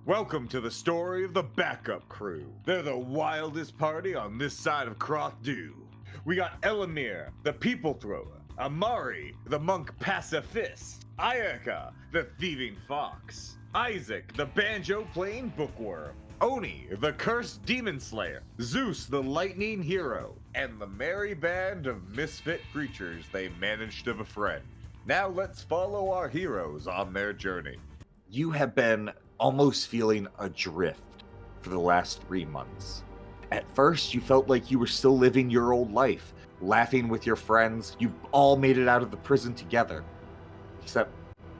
Welcome to the story of the backup crew. They're the wildest party on this side of Croth Dew. We got Elamir, the people thrower, Amari, the monk pacifist, Ayaka, the thieving fox, Isaac, the banjo-playing bookworm, Oni, the cursed demon slayer, Zeus, the lightning hero, and the merry band of misfit creatures they managed to befriend. Now let's follow our heroes on their journey. You have been almost feeling adrift for the last 3 months. At first, you felt like you were still living your old life, laughing with your friends. You all made it out of the prison together. Except,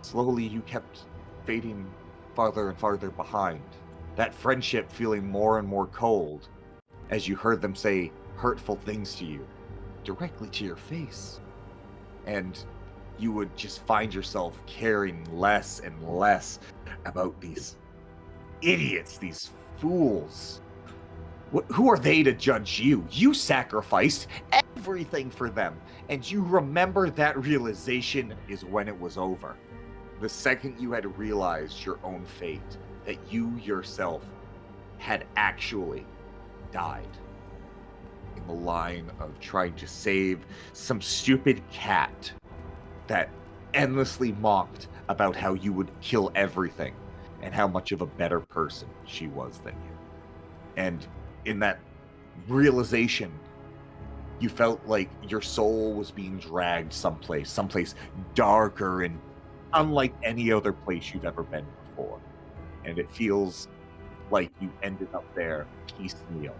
slowly you kept fading farther and farther behind. That friendship feeling more and more cold as you heard them say hurtful things to you, directly to your face. And you would just find yourself caring less and less about these idiots, these fools. Who are they to judge you? You sacrificed everything for them, and you remember that realization is when it was over. The second you had realized your own fate, that you yourself had actually died in the line of trying to save some stupid cat that endlessly mocked about how you would kill everything and how much of a better person she was than you. And in that realization, you felt like your soul was being dragged someplace darker and unlike any other place you've ever been before. And it feels like you ended up there piecemeal,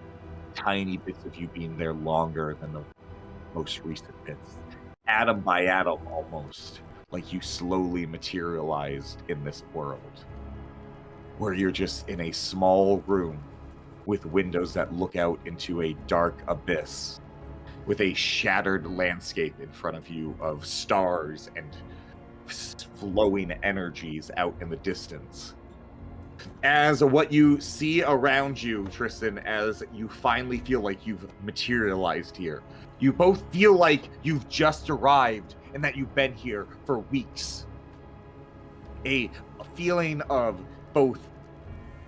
tiny bits of you being there longer than the most recent bits. Atom by atom, almost, like you slowly materialized in this world, where you're just in a small room with windows that look out into a dark abyss, with a shattered landscape in front of you of stars and flowing energies out in the distance. As what you see around you, Tristan, as you finally feel like you've materialized here, you both feel like you've just arrived and that you've been here for weeks. A feeling of both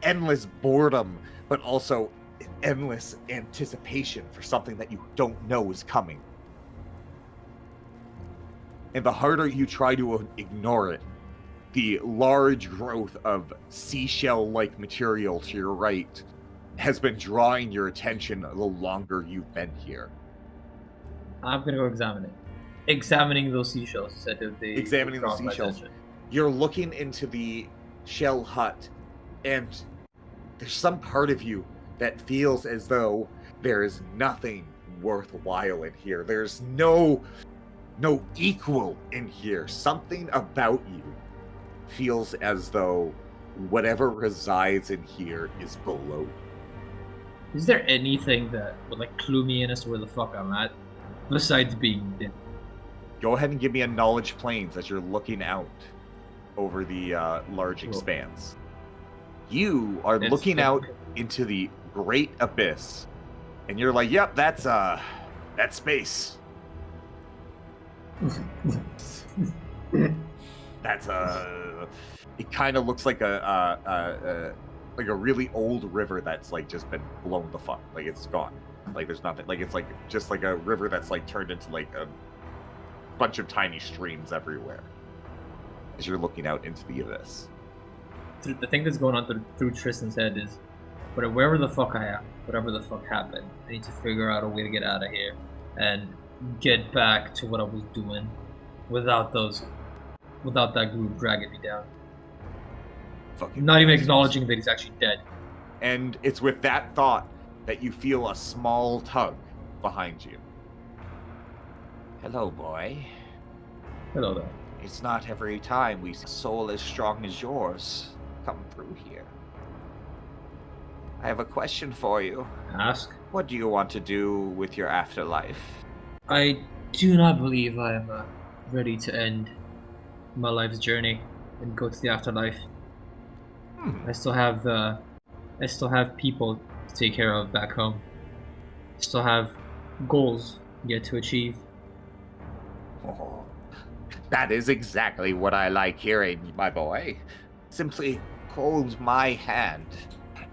endless boredom, but also endless anticipation for something that you don't know is coming. And the harder you try to ignore it, the large growth of seashell-like material to your right has been drawing your attention the longer you've been here. I'm gonna go examine it. Examining those seashells. Examining the seashells. You're looking into the shell hut, and there's some part of you that feels as though there is nothing worthwhile in here. There's no equal in here. Something about you feels as though whatever resides in here is below you. Is there anything that would clue me in as to where the fuck I'm at, besides being dead? Go ahead and give me a knowledge planes as you're looking out over the large expanse. You are looking out into the great abyss, and you're like, "Yep, that's space." That's it kind of looks like a really old river that's just been blown the fuck. It's gone. There's nothing. It's just a river that's turned into a bunch of tiny streams everywhere. As you're looking out into the abyss, the thing that's going on through Tristan's head is, but wherever the fuck I am, whatever the fuck happened, I need to figure out a way to get out of here and get back to what I was doing without that group dragging me down. Not even acknowledging that he's actually dead. And it's with that thought that you feel a small tug behind you. Hello, boy. Hello there. It's not every time we see a soul as strong as yours come through here. I have a question for you. Ask. What do you want to do with your afterlife? I do not believe I am ready to end my life's journey and go to the afterlife. I still have people to take care of back home. I still have goals yet to achieve. Oh, that is exactly what I like hearing, my boy. Simply hold my hand,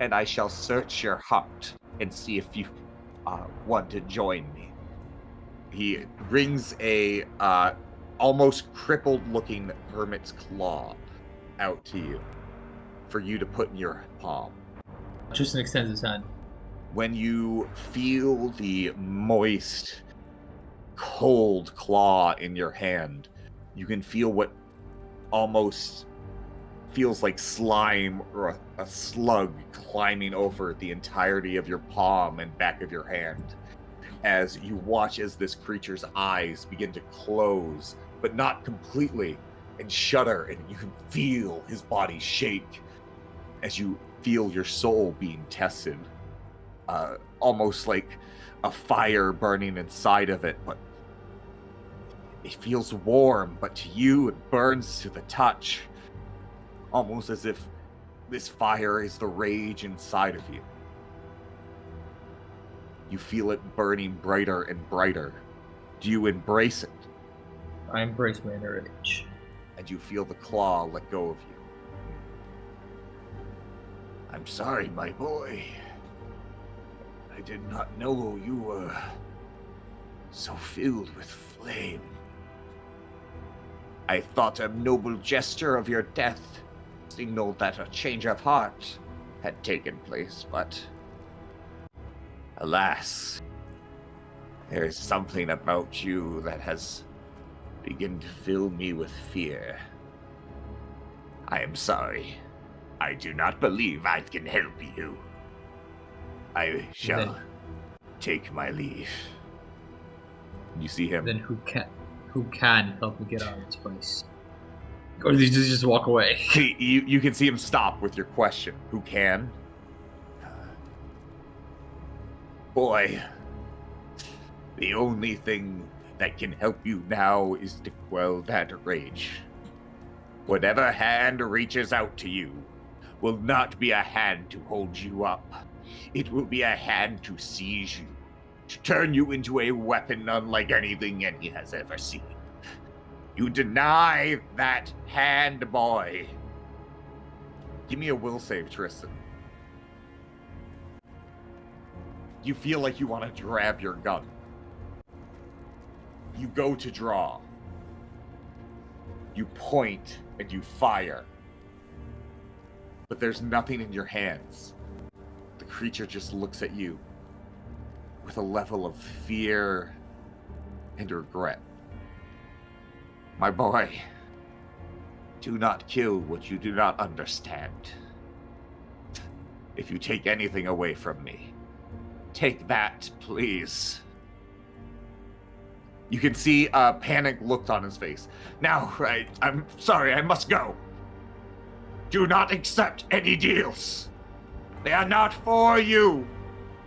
and I shall search your heart and see if you want to join me. He brings a almost crippled-looking hermit's claw out to you for you to put in your palm. Tristan extends his hand. When you feel the moist, cold claw in your hand, you can feel what almost feels like slime or a slug climbing over the entirety of your palm and back of your hand as you watch as this creature's eyes begin to close, but not completely, and shudder, and you can feel his body shake as you feel your soul being tested. Almost like a fire burning inside of it, but it feels warm, but to you it burns to the touch. Almost as if this fire is the rage inside of you. You feel it burning brighter and brighter. Do you embrace it? I embrace my inner rage. And you feel the claw let go of you. I'm sorry, my boy. I did not know you were so filled with flame. I thought a noble gesture of your death signaled that a change of heart had taken place, but alas, there is something about you that has begun to fill me with fear. I am sorry. I do not believe I can help you. I shall take my leave. You see him. Then who can help me get out of this place? Or does he just walk away? You can see him stop with your question. Who can? Boy, the only thing that can help you now is to quell that rage. Whatever hand reaches out to you will not be a hand to hold you up. It will be a hand to seize you, to turn you into a weapon unlike anything any has ever seen. You deny that hand, boy. Give me a will save, Tristan. You feel like you want to grab your gun. You go to draw. You point and you fire. But there's nothing in your hands. The creature just looks at you with a level of fear and regret. My boy, do not kill what you do not understand. If you take anything away from me, take that, please. You can see a panic look on his face. Now, I'm sorry, I must go. Do not accept any deals. They are not for you.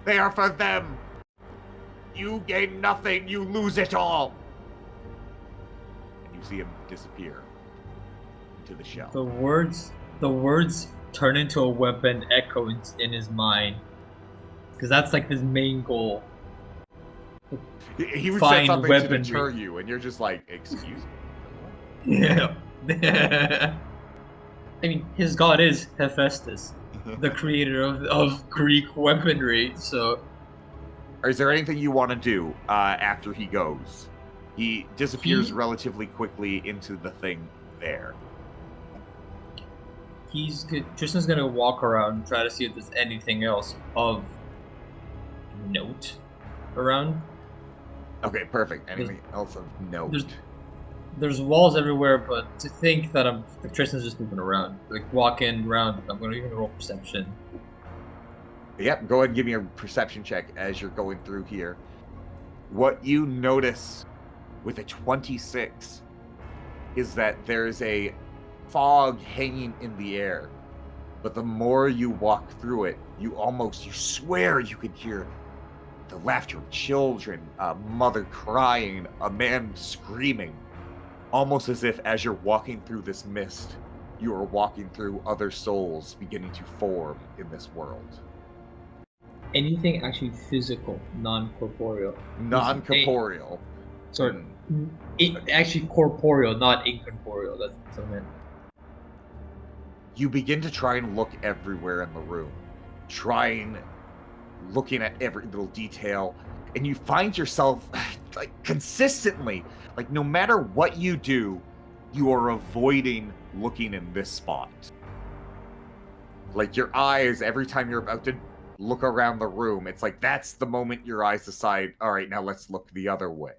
They are for them. You gain nothing, you lose it all. And you see him disappear into the shell. The words turn into a weapon echo in his mind. Because that's like his main goal. He would say something weaponry to deter you, and you're just like, excuse me? Yeah. I mean, his god is Hephaestus, the creator of Greek weaponry, so... Is there anything you want to do after he goes? He disappears relatively quickly into the thing there. Tristan's gonna walk around and try to see if there's anything else of note around. Okay, perfect. Anything else of note? There's walls everywhere, but to think that Tristan's just moving around, like walking around, I'm gonna even roll perception. Yep, go ahead and give me a perception check as you're going through here. What you notice with a 26 is that there's a fog hanging in the air, but the more you walk through it, you swear you can hear the laughter of children, a mother crying, a man screaming, almost as if as you're walking through this mist, you are walking through other souls beginning to form in this world. Anything actually physical, non-corporeal. Non-corporeal. Sorry, actually corporeal, not incorporeal. That's what I meant. You begin to try and look everywhere in the room, looking at every little detail, and you find yourself like consistently, like no matter what you do, you are avoiding looking in this spot. Like your eyes, every time you're about to look around the room, it's like that's the moment your eyes decide, all right, now let's look the other way.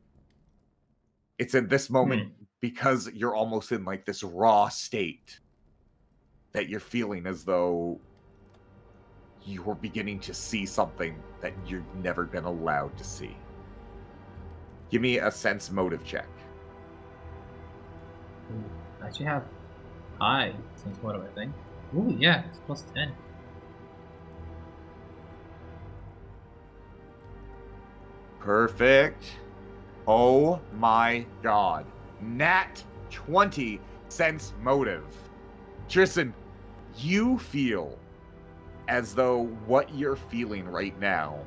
It's in this moment because you're almost in like this raw state that you're feeling as though you're beginning to see something that you've never been allowed to see. Give me a sense motive check. I actually have high sense motive, I think. Ooh, yeah, it's plus 10. Perfect. Oh my god. Nat 20 sense motive. Tristan, you feel as though what you're feeling right now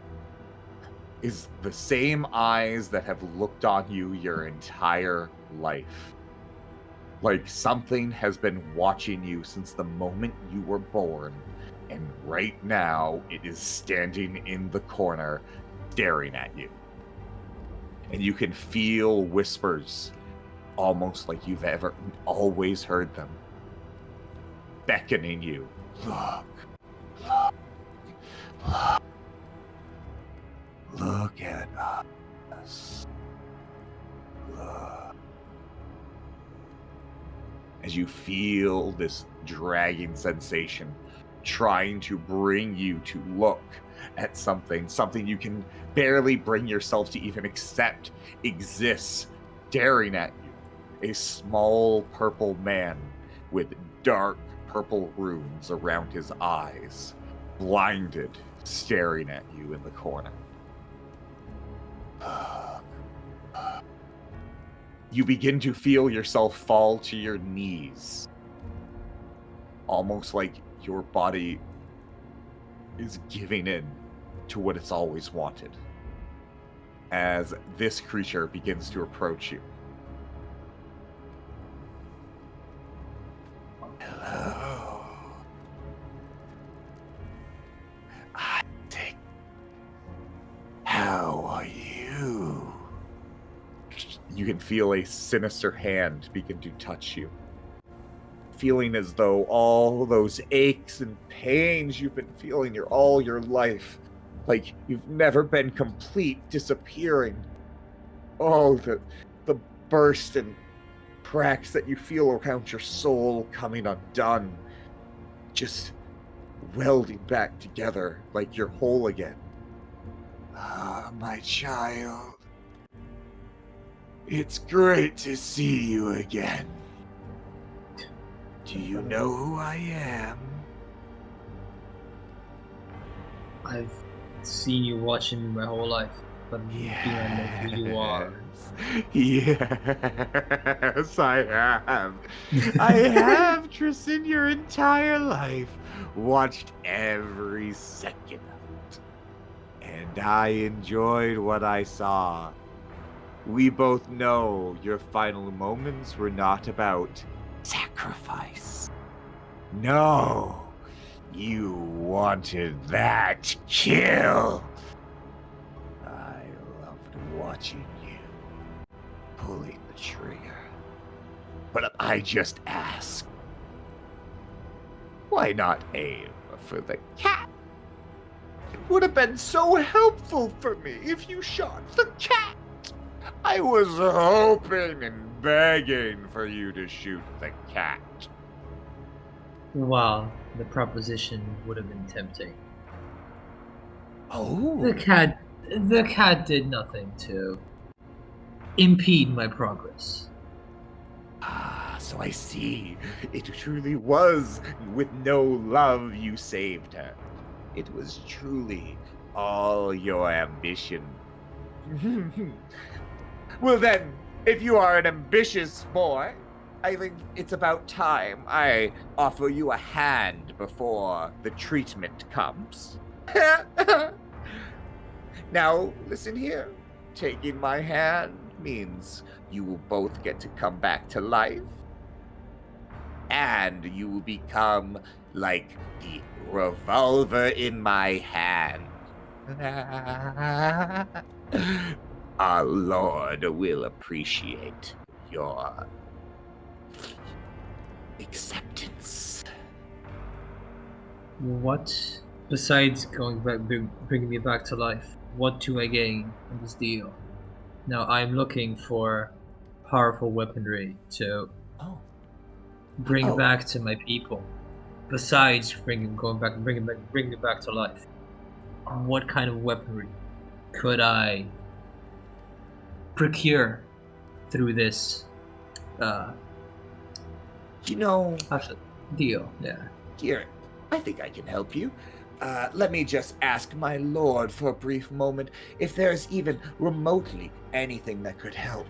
is the same eyes that have looked on you your entire life. Like something has been watching you since the moment you were born, and right now it is standing in the corner, staring at you. And you can feel whispers, almost like you've always heard them, beckoning you. Look, look, look. Look at us. Look. As you feel this dragging sensation trying to bring you to look at something you can barely bring yourself to even accept exists, staring at you. A small purple man with dark purple runes around his eyes, blinded, staring at you in the corner. You begin to feel yourself fall to your knees, almost like your body is giving in to what it's always wanted, as this creature begins to approach you. Hello. I think. How are you? You can feel a sinister hand begin to touch you, feeling as though all those aches and pains you've been feeling all your life, like you've never been complete, disappearing. Oh, the burst and cracks that you feel around your soul coming undone, just welding back together like you're whole again. Ah, my child. It's great to see you again. Do you know who I am? I've seen you watching me my whole life, but do I know who you are? Yes, I have. I have, Tristan, your entire life. Watched every second of it. And I enjoyed what I saw. We both know your final moments were not about sacrifice. No, you wanted that kill. I loved watching you pulling the trigger. But I just ask, why not aim for the cat? It would have been so helpful for me if you shot the cat. I was hoping and begging for you to shoot the cat. Well, the proposition would have been tempting. Oh. The cat did nothing to impede my progress. Ah, so I see. It truly was with no love you saved her. It was truly all your ambition. Well then, if you are an ambitious boy, I think it's about time I offer you a hand before the treatment comes. Now, listen here. Taking my hand means you will both get to come back to life. and you will become like the revolver in my hand. Our Lord will appreciate your acceptance. What, besides going back, bringing me back to life, what do I gain in this deal? Now, I'm looking for powerful weaponry to bring Oh. back to my people. Besides bringing me back to life. What kind of weaponry could I procure through this deal? Yeah. Here, I think I can help you. Let me just ask my lord for a brief moment if there's even remotely anything that could help.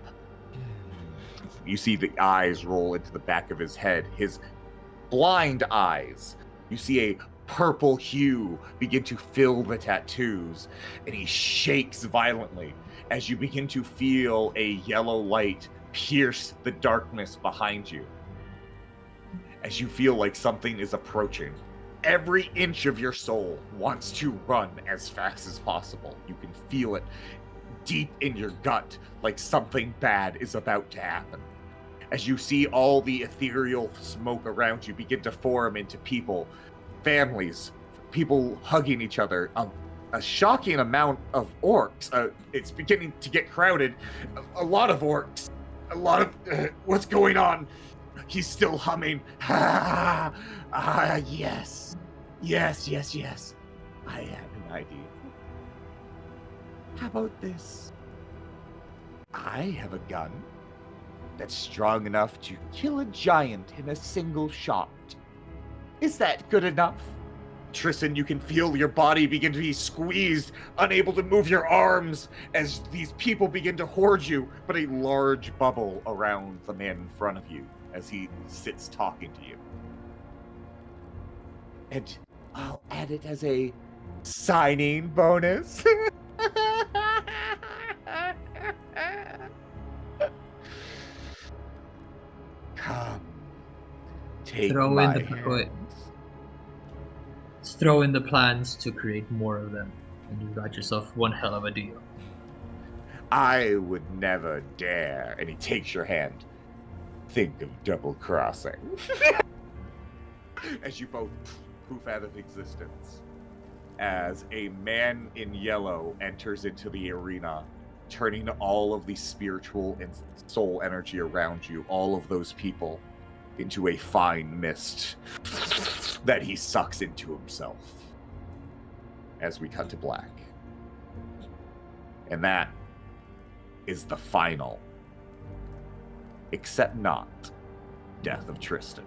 You see the eyes roll into the back of his head, his blind eyes. You see a purple hue begin to fill the tattoos, and he shakes violently as you begin to feel a yellow light pierce the darkness behind you. As you feel like something is approaching, every inch of your soul wants to run as fast as possible. You can feel it deep in your gut, like something bad is about to happen. As you see all the ethereal smoke around you begin to form into people, families, people hugging each other, a shocking amount of orcs. It's beginning to get crowded. A lot of orcs. A lot of... what's going on? He's still humming. Yes. Yes. I have an idea. How about this? I have a gun that's strong enough to kill a giant in a single shot. Is that good enough? Tristan, you can feel your body begin to be squeezed, unable to move your arms as these people begin to hoard you, but a large bubble around the man in front of you as he sits talking to you. And I'll add it as a signing bonus. Come, take my hand. Throw in the plans to create more of them, and you got yourself one hell of a deal. I would never dare. And he takes your hand. Think of double crossing. As you both poof out of existence. As a man in yellow enters into the arena, turning all of the spiritual and soul energy around you, all of those people, into a fine mist that he sucks into himself. As we cut to black. And that is the final, except not, death of Tristan.